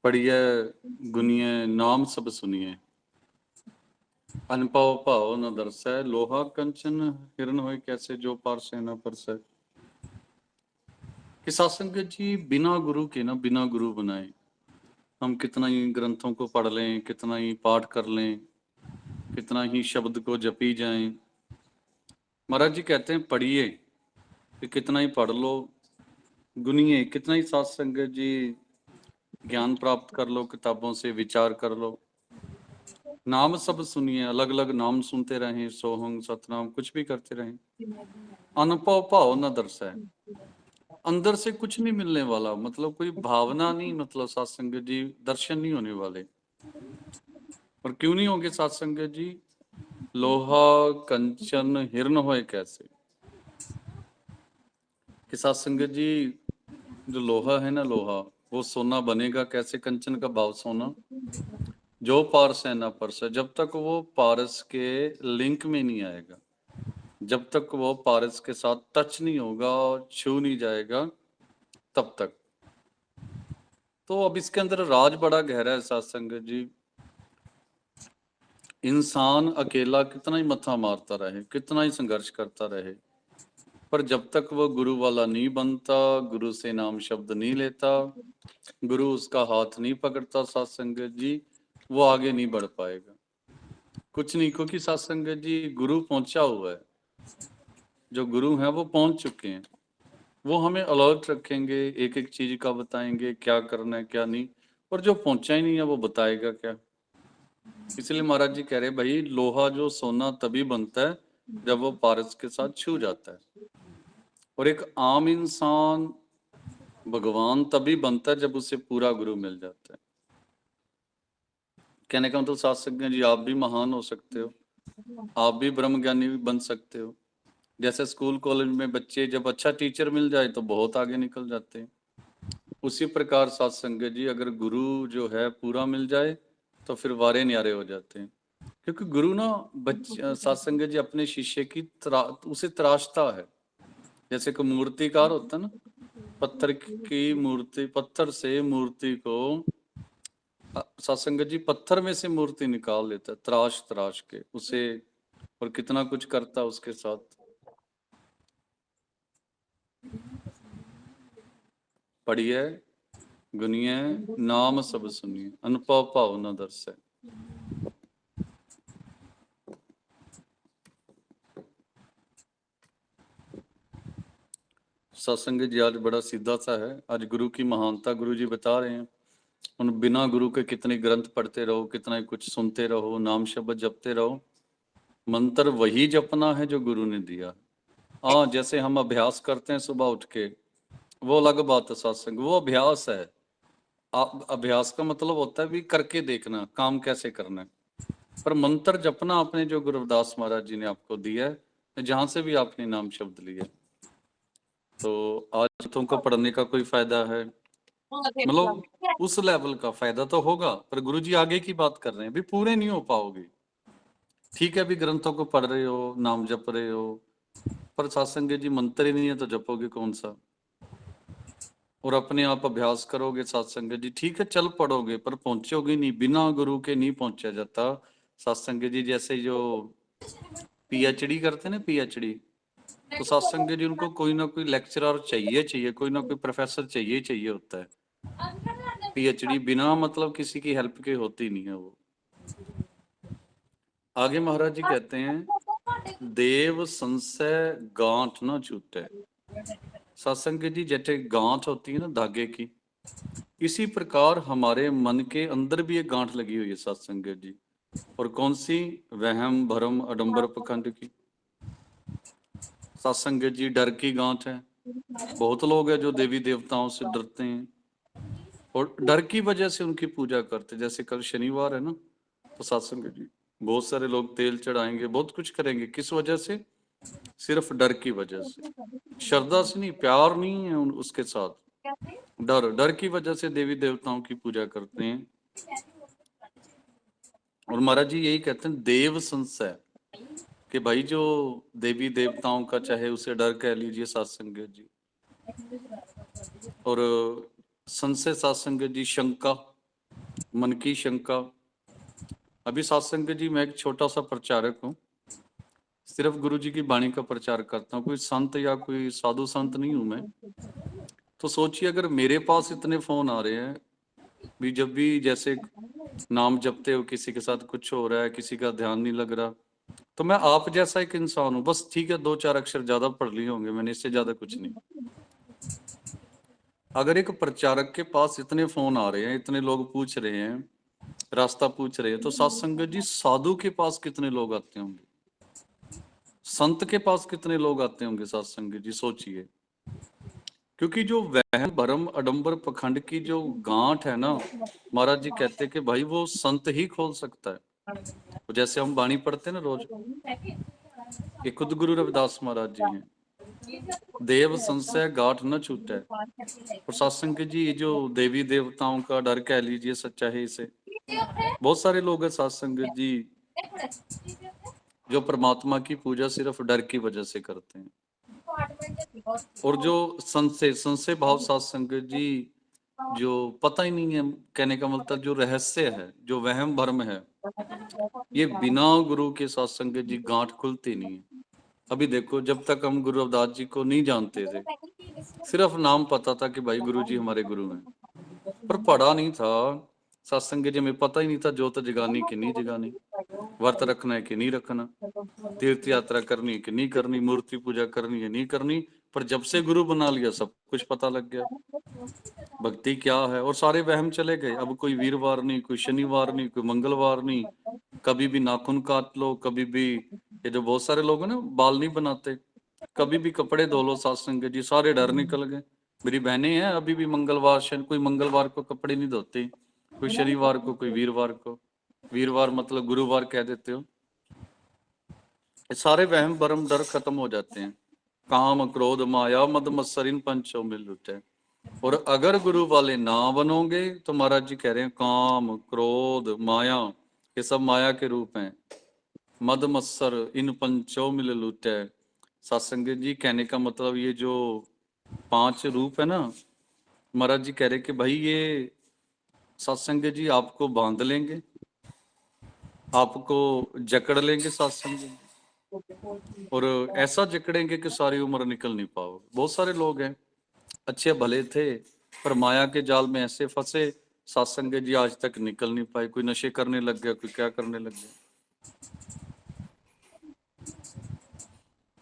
पढ़िए गुनिए नाम सब सुनिए। अनपव भाव न दर्शै, लोहा कंचन हिरन होए कैसे, जो पारसे न परसै। कि सत्संगत जी बिना गुरु के ना, बिना गुरु बनाए हम कितना ही ग्रंथों को पढ़ लें, कितना ही पाठ कर लें, कितना ही शब्द को जपी जाएं, महाराज जी कहते हैं पढ़िए कि कितना ही पढ़ लो, गुनिए कितना ही सत्संगत जी ज्ञान प्राप्त कर लो, किताबों से विचार कर लो, नाम सब सुनिए, अलग अलग नाम सुनते रहें, सोहंग सतनाम कुछ भी करते रहें। अनुभव भाव न दर्शा है, अंदर से कुछ नहीं मिलने वाला, मतलब कोई भावना नहीं, मतलब सत्संग जी दर्शन नहीं होने वाले। और क्यों नहीं होंगे सत्संग जी? लोहा कंचन हिरण होए कैसे, कि सत्संग जी जो लोहा है ना, लोहा वो सोना बनेगा कैसे? कंचन का भाव सोना, जो पारस है ना परस है, जब तक वो पारस के लिंक में नहीं आएगा, जब तक वो पारस के साथ टच नहीं होगा, छू नहीं जाएगा, तब तक। तो अब इसके अंदर राज बड़ा गहरा है सत्संग जी। इंसान अकेला कितना ही मत्था मारता रहे, कितना ही संघर्ष करता रहे, पर जब तक वो गुरु वाला नहीं बनता, गुरु से नाम शब्द नहीं लेता, गुरु उसका हाथ नहीं पकड़ता सत्संग जी, वो आगे नहीं बढ़ पाएगा कुछ नहीं। क्योंकि सत्संग जी गुरु पहुंचा हुआ है, जो गुरु हैं वो पहुंच चुके हैं, वो हमें अलर्ट रखेंगे, एक एक चीज का बताएंगे क्या करना है क्या नहीं। और जो पहुंचा ही नहीं है वो बताएगा क्या? इसलिए महाराज जी कह रहे भाई, लोहा जो सोना तभी बनता है जब वो पारस के साथ छू जाता है, और एक आम इंसान भगवान तभी बनता है जब उसे पूरा गुरु मिल जाता है। कहने का मतलब सत्संग जी आप भी महान हो सकते हो, आप भी ब्रह्म ज्ञानी भी बन सकते हो। जैसे स्कूल कॉलेज में बच्चे जब अच्छा टीचर मिल जाए तो बहुत आगे निकल जाते हैं, उसी प्रकार सत्संग जी अगर गुरु जो है पूरा मिल जाए तो फिर वारे न्यारे हो जाते हैं। क्योंकि गुरु ना सत्संग जी अपने शिष्य की उसे तराशता है। जैसे कोई मूर्तिकार होता है ना, पत्थर की मूर्ति, पत्थर से मूर्ति को सत्संग जी पत्थर में से मूर्ति निकाल लेता है, तराश तराश के उसे, और कितना कुछ करता है उसके साथ। पढ़िए गुनिए नाम सब सुनिए, अनुभव भाव न दर्शे। सत्संग जी आज बड़ा सीधा सा है, आज गुरु की महानता गुरु जी बता रहे हैं। उन बिना गुरु के कितने ग्रंथ पढ़ते रहो, कितना ही कुछ सुनते रहो, नाम शब्द जपते रहो, मंत्र वही जपना है जो गुरु ने दिया। हाँ, जैसे हम अभ्यास करते हैं सुबह उठ के, वो अलग बात है, सत्संग वो अभ्यास है। आप अभ्यास का मतलब होता है भी करके देखना काम कैसे करना है। पर मंत्र जपना आपने जो गुरुदास महाराज जी ने आपको दिया है, जहां से भी आपने नाम शब्द लिया, तो आज तुमको पढ़ने का कोई फायदा है? मतलब उस लेवल का फायदा तो होगा, पर गुरुजी आगे की बात कर रहे हैं, भी पूरे नहीं हो पाओगे। ठीक है, अभी ग्रंथों को पढ़ रहे हो, नाम जप रहे हो, पर सत्संग जी मंत्र ही नहीं है तो जपोगे कौन सा? और अपने आप अभ्यास करोगे सत्संग जी, ठीक है चल पढ़ोगे, पर पहुंचोगे नहीं, बिना गुरु के नहीं पहुंचा जाता। सत्संग जी जैसे जो पीएचडी करते हैं ना, पीएचडी, तो सत्संग जी उनको कोई ना कोई लेक्चरर चाहिए चाहिए, कोई ना कोई प्रोफेसर चाहिए चाहिए होता है। पीएचडी बिना मतलब किसी की हेल्प के होती नहीं है वो। आगे महाराज जी कहते हैं, देव संशय गांठ ना छूटे। सत्संग जी जैसे गांठ होती है ना धागे की, इसी प्रकार हमारे मन के अंदर भी एक गांठ लगी हुई है सत्संग जी। और कौन सी? वहम भरम अडंबर पखंड की। सत्संग जी डर की गांठ है। बहुत लोग हैं जो देवी देवताओं से डरते हैं और डर की वजह से उनकी पूजा करते। जैसे कल शनिवार है ना, तो सत्संग जी बहुत सारे लोग तेल चढ़ाएंगे, बहुत कुछ करेंगे, किस वजह से? सिर्फ डर की वजह से, श्रद्धा से नहीं, प्यार नहीं है उसके साथ, डर, डर की वजह से देवी देवताओं की पूजा करते हैं। और महाराज जी यही कहते हैं देव संशय, कि भाई जो देवी देवताओं का, चाहे उसे डर कह लीजिए सत्संग जी, और संशय सत्संग जी शंका, मन की शंका। अभी सत्संग जी मैं एक छोटा सा प्रचारक हूँ, सिर्फ गुरु जी की वाणी का प्रचार करता हूँ, कोई संत या कोई साधु संत नहीं हूं मैं। तो सोचिए अगर मेरे पास इतने फोन आ रहे हैं भी, जब भी जैसे नाम जपते हो किसी के साथ कुछ हो रहा है, किसी का ध्यान नहीं लग रहा, तो मैं आप जैसा एक इंसान हूँ बस, ठीक है 2-4 अक्षर ज्यादा पढ़ लिए होंगे मैंने, इससे ज्यादा कुछ नहीं। अगर एक प्रचारक के पास इतने फोन आ रहे हैं, इतने लोग पूछ रहे हैं, रास्ता पूछ रहे हैं, तो सत्संग जी साधु के पास कितने लोग आते होंगे, संत के पास कितने लोग आते होंगे सत्संग जी, सोचिए। क्योंकि जो वहम भरम अडंबर पखंड की जो गांठ है ना, महाराज जी कहते कि भाई वो संत ही खोल सकता है। तो जैसे हम वाणी पढ़ते हैं ना रोज, ये खुद गुरु रविदास महाराज जी हैं, देव संशय गांठ न छूटे। और सत्संग जी ये जो देवी देवताओं का डर कह लीजिए, सच्चा है इसे, बहुत सारे लोग हैं सत्संग जी जो परमात्मा की पूजा सिर्फ डर की वजह से करते हैं। और जो संशय भाव सत्संग जी, जो पता ही नहीं है, कहने का मतलब जो रहस्य है, जो वहम भर्म है, ये बिना गुरु के सत्संग जी गांठ खुलती नहीं है। अभी देखो, जब तक हम गुरु रविदास जी को नहीं जानते थे, सिर्फ नाम पता था कि भाई गुरु जी हमारे गुरु हैं, पर पढ़ा नहीं था सत्संग जी में, पता ही नहीं था जोत जगानी कि नहीं जगानी, व्रत रखना है कि नहीं रखना, तीर्थ यात्रा करनी है कि नहीं करनी, मूर्ति पूजा करनी है नहीं करनी। पर जब से गुरु बना लिया सब कुछ पता लग गया, भक्ति क्या है, और सारे वहम चले गए। अब कोई वीरवार नहीं, कोई शनिवार नहीं, कोई मंगलवार नहीं, कभी भी नाखून काट लो, कभी भी, ये जो बहुत सारे लोग हैं ना बाल नहीं बनाते, कभी भी कपड़े धो लो सत्संग जी, सारे डर निकल गए। मेरी बहनें हैं अभी भी मंगलवार कोई मंगलवार को कपड़े नहीं धोते, कोई शनिवार को, कोई वीरवार को, वीरवार मतलब गुरुवार कह देते हो। सारे वहम भरम डर खत्म हो जाते हैं। काम क्रोध माया मद मत्सर इन पंचों में लुटे। और अगर गुरु वाले ना बनोगे तो महाराज जी कह रहे हैं काम क्रोध माया, ये सब माया के रूप हैं, मद मत्सर इन पंचों में लुटे। सत्संग जी कहने का मतलब ये जो 5 रूप है ना, महाराज जी कह रहे कि भाई ये सत्संग जी आपको बांध लेंगे, आपको जकड़ लेंगे सत्संग जी, और ऐसा जकड़ेंगे कि सारी उम्र निकल नहीं पाओगे। बहुत सारे लोग हैं अच्छे भले थे, पर माया के जाल में ऐसे फंसे, सत्संग जी आज तक निकल नहीं पाए। कोई नशे करने लग गया, कोई क्या करने लग गया।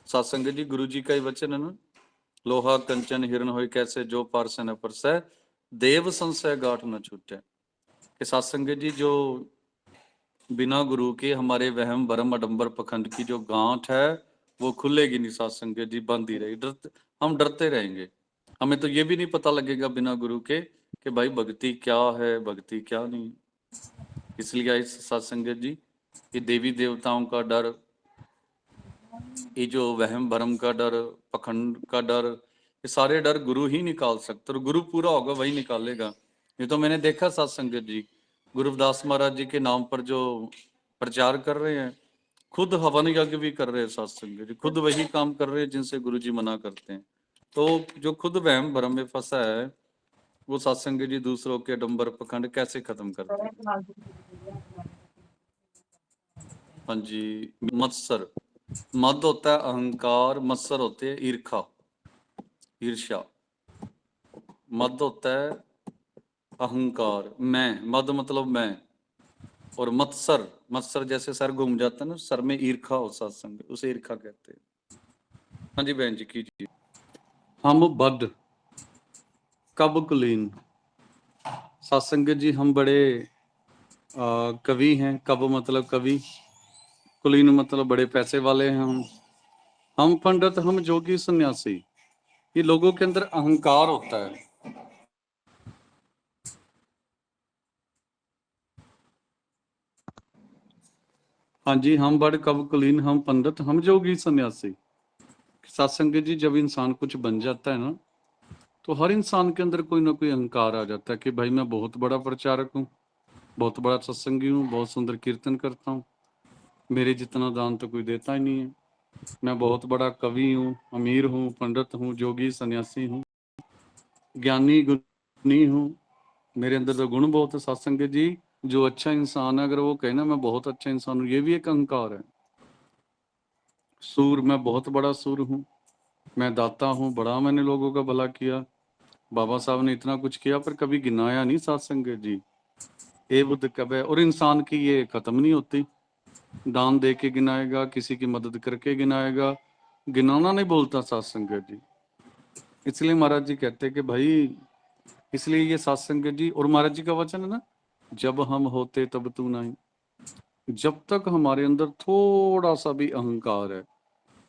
सत्संग जी गुरु जी का ही वचन है ना, लोहा कंचन हिरण होय कैसे, जो पारसे न परसै, देव संशय गांठ न छूटे। कि सत्संग जी जो बिना गुरु के हमारे वहम भरम अडंबर पखंड की जो गांठ है वो खुलेगी नहीं। सत्संग जी बंद ही रहेगी, डरते, हम डरते रहेंगे। हमें तो ये भी नहीं पता लगेगा बिना गुरु के कि भाई भक्ति क्या है, भक्ति क्या नहीं। इसलिए इस सत्संग जी ये देवी देवताओं का डर, ये जो वहम भरम का डर, पखंड का डर, ये सारे डर गुरु ही निकाल सकते, और गुरु पूरा होगा वही निकालेगा। ये तो मैंने देखा सत्संग जी गुरुदास महाराज जी के नाम पर जो प्रचार कर रहे हैं, खुद हवन यज्ञ भी कर रहे हैं सत्संग जी, खुद वही काम कर रहे हैं जिनसे गुरु जी मना करते हैं। तो जो खुद वहम भरम में फंसा है, वो सत्संग जी दूसरों के डंबर पखंड कैसे खत्म करते हैं। हाँ जी। मत्सर, मद होता है अहंकार, मत्सर होते है ईर्खा, ईर्ष्या। मद होता है अहंकार, मैं, मद मतलब मैं, और मत्सर, मत्सर जैसे सर घूम जाता है ना, सर में ईर्खा हो सत्संग, उसे ईर्खा कहते हैं। हाँ जी बहन जी कीजिए। हम बद कब कुलीन, सत्संग जी हम बड़े कवि हैं। कब मतलब कवि, कुलीन मतलब बड़े पैसे वाले हैं हम पंडित, हम जोगी सन्यासी। ये लोगों के अंदर अहंकार होता है। हाँ जी, हम बड़ कब कुलीन, हम पंडित, हम जोगी सन्यासी। सत्संग जी जब इंसान कुछ बन जाता है ना, तो हर इंसान के अंदर कोई ना कोई अहंकार आ जाता है कि भाई मैं बहुत बड़ा प्रचारक हूँ, बहुत बड़ा सत्संगी हूँ, बहुत सुंदर कीर्तन करता हूँ, मेरे जितना दान तो कोई देता ही नहीं है, मैं बहुत बड़ा कवि हूँ, अमीर हूँ, पंडित हूँ, जोगी सन्यासी हूँ, ज्ञानी गुणी हूँ, मेरे अंदर तो गुण बहुत है सत्संग जी। जो अच्छा इंसान है, अगर वो कहे ना मैं बहुत अच्छा इंसान हूँ, ये भी एक अहंकार है। सूर, मैं बहुत बड़ा सूर हूँ, मैं दाता हूँ, बड़ा मैंने लोगों का भला किया। बाबा साहब ने इतना कुछ किया पर कभी गिनाया नहीं सत्संग जी। ए बुद्ध कब है, और इंसान की ये खत्म नहीं होती। दान दे के गिनाएगा, किसी की मदद करके गिनाएगा, गिनाना नहीं बोलता सत्संग जी। इसलिए महाराज जी कहते हैं कि भाई, इसलिए ये सत्संग जी, और महाराज जी का वचन है ना, जब हम होते तब तू नहीं। जब तक हमारे अंदर थोड़ा सा भी अहंकार है,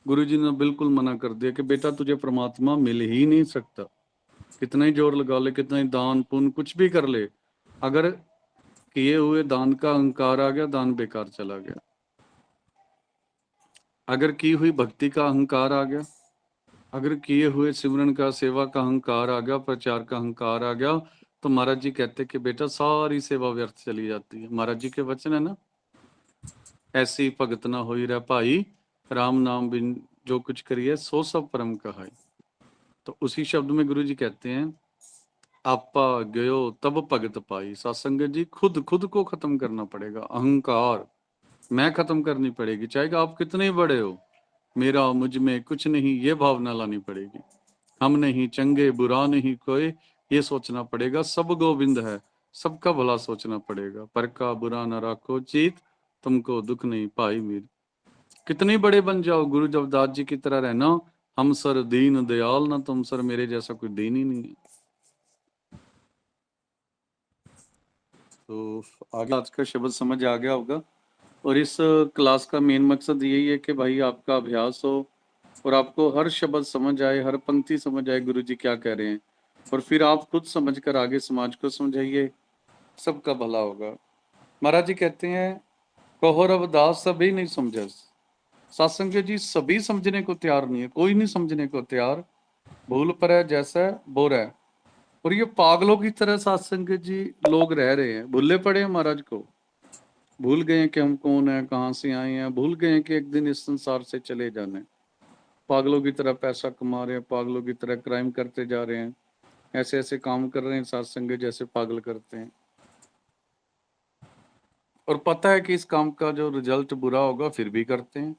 गुरु जी ने बिल्कुल मना कर दिया कि बेटा तुझे परमात्मा मिल ही नहीं सकता। कितना ही जोर लगा ले, कितना ही दान पुण्य कुछ भी कर ले, अगर किए हुए दान का अहंकार आ गया, दान बेकार चला गया। अगर की हुई भक्ति का अहंकार आ गया, अगर किए हुए सिमरन का, सेवा का अहंकार आ गया, प्रचार का अहंकार आ गया, तो महाराज जी कहते कि बेटा सारी सेवा व्यर्थ चली जाती है। महाराज जी के वचन है ना, ऐसी भगत ना होई रह भाई, राम नाम बिन जो कुछ करिए सो सब परम कहाई। तो उसी शब्द में गुरु जी कहते हैं, आपा गयो तब भगत पाई। सत्संग जी, खुद खुद को खत्म करना पड़ेगा, अहंकार मैं खत्म करनी पड़ेगी। चाहे कि आप कितने बड़े हो, मेरा मुझ में कुछ नहीं, ये भावना लानी पड़ेगी। हम नहीं चंगे, बुरा नहीं कोई, ये सोचना पड़ेगा। सब गोविंद है, सबका भला सोचना पड़ेगा। पर का बुरा न राखो चीत, तुमको दुख नहीं पाई मीर। कितने बड़े बन जाओ, गुरु जबदास जी की तरह रहना। हम सर दीन दयाल, ना तुम सर, मेरे जैसा कोई दीन ही नहीं है। तो आगे आज का शब्द समझ आ गया होगा। और इस क्लास का मेन मकसद यही है कि भाई आपका अभ्यास हो और आपको हर शब्द समझ आए, हर पंक्ति समझ आए गुरु जी क्या कह रहे हैं, और फिर आप खुद समझकर आगे समाज को समझाइए, सबका भला होगा। महाराज जी कहते हैं, कहो रविदास सभी नहीं समझे। सत्संग जी, सभी समझने को तैयार नहीं है, कोई नहीं समझने को तैयार। भूल पर है जैसा बोर है। और ये पागलों की तरह सत्संग जी लोग रह रहे हैं, भूले पड़े हैं महाराज को। भूल गए हैं कि हम कौन है, कहाँ से आए हैं, भूल गए हैं कि एक दिन इस संसार से चले जाना है। पागलों की तरह पैसा कमा रहे हैं, पागलों की तरह क्राइम करते जा रहे हैं, ऐसे ऐसे काम कर रहे हैं सत्संग जैसे पागल करते हैं। और पता है कि इस काम का जो रिजल्ट बुरा होगा, फिर भी करते हैं।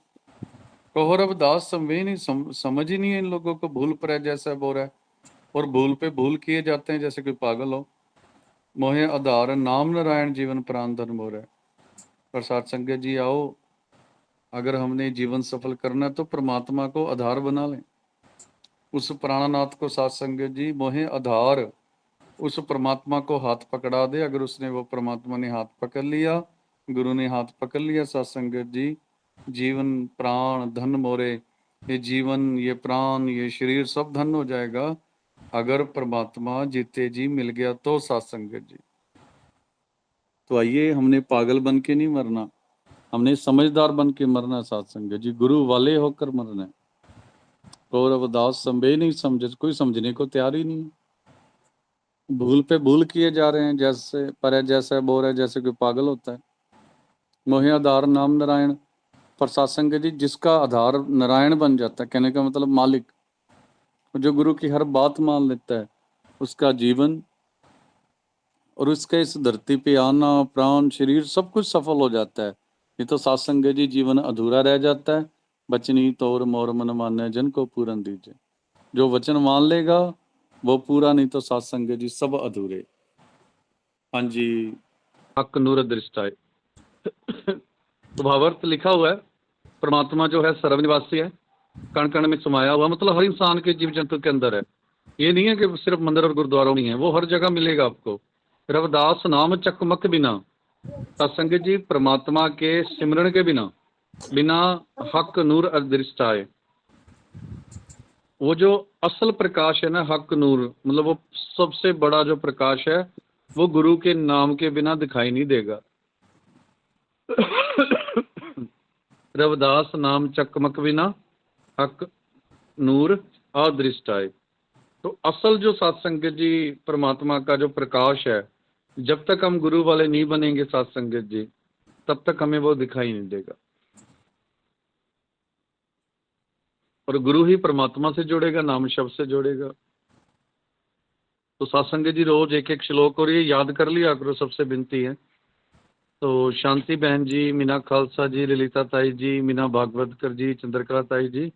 कहो रविदास समझे नहीं, समझ ही नहीं है इन लोगों को। भूल पर है जैसा बोर है, और भूल पे भूल किए जाते हैं जैसे कोई पागल हो। मोहे आधार नाम नारायण जीवन प्राण धर्म हो रहा है। पर सत्संग जी आओ, अगर हमने जीवन सफल करना है तो परमात्मा को आधार बना लें। उस प्राणनाथ को सत्संग जी मोहे आधार, उस परमात्मा को हाथ पकड़ा दे। अगर उसने, वो परमात्मा ने हाथ पकड़ लिया, गुरु ने हाथ पकड़ लिया, सत्संग जी जीवन प्राण धन मोरे, ये जीवन, ये प्राण, ये शरीर सब धन हो जाएगा। अगर परमात्मा जीते जी मिल गया तो सत्संग जी। तो आइए, हमने पागल बन के नहीं मरना, हमने समझदार बन के मरना सत्संग जी, गुरु वाले होकर मरना है। और रविदास संबे नहीं समझे, कोई समझने को तैयार ही नहीं। भूल पे भूल किए जा रहे हैं, जैसे पर है जैसा बोर है, जैसे कोई पागल होता है। मोहे आधार नाम नारायण। पर सत्संग जी, जिसका आधार नारायण बन जाता है, कहने का मतलब मालिक, जो गुरु की हर बात मान लेता है, उसका जीवन और उसके इस धरती पे आना, प्राण शरीर सब कुछ सफल हो जाता है। ये तो सत्संग जी जीवन अधूरा रह जाता है। बचनी तोर मोर मन माने, जन को पूरन दीजिए। जो वचन मान लेगा वो पूरा, नहीं तो सत्संग जी सब अधूरे। हाँ जी, हक नूर दृष्टाए। तो भावार्थ लिखा हुआ है, परमात्मा जो है सर्वनिवासी है, कण कण में समाया हुआ, मतलब हर इंसान के जीव जंतु के अंदर है। ये नहीं है कि सिर्फ मंदिर और गुरुद्वारों में है, वो हर जगह मिलेगा आपको। रविदास नाम चकमक बिना, सत्संग जी परमात्मा के सिमरन के बिना, बिना हक नूर अदृष्टाए। वो जो असल प्रकाश है ना, हक नूर, मतलब वो सबसे बड़ा जो प्रकाश है, वो गुरु के नाम के बिना दिखाई नहीं देगा। रविदास नाम चकमक बिना, हक नूर अदृष्टाए। तो असल जो सत्संग जी परमात्मा का जो प्रकाश है, जब तक हम गुरु वाले नहीं बनेंगे सत्संग जी, तब तक हमें वो दिखाई नहीं देगा। और गुरु ही परमात्मा से जोड़ेगा, नाम शब्द से जोड़ेगा। तो सत्संग जी रोज एक एक श्लोक और ये याद कर लिया करो, सबसे विनती है। तो शांति बहन जी, मीना खालसा जी, ललिता ताई जी, मीना भागवतकर जी, चंद्रकला ताई जी,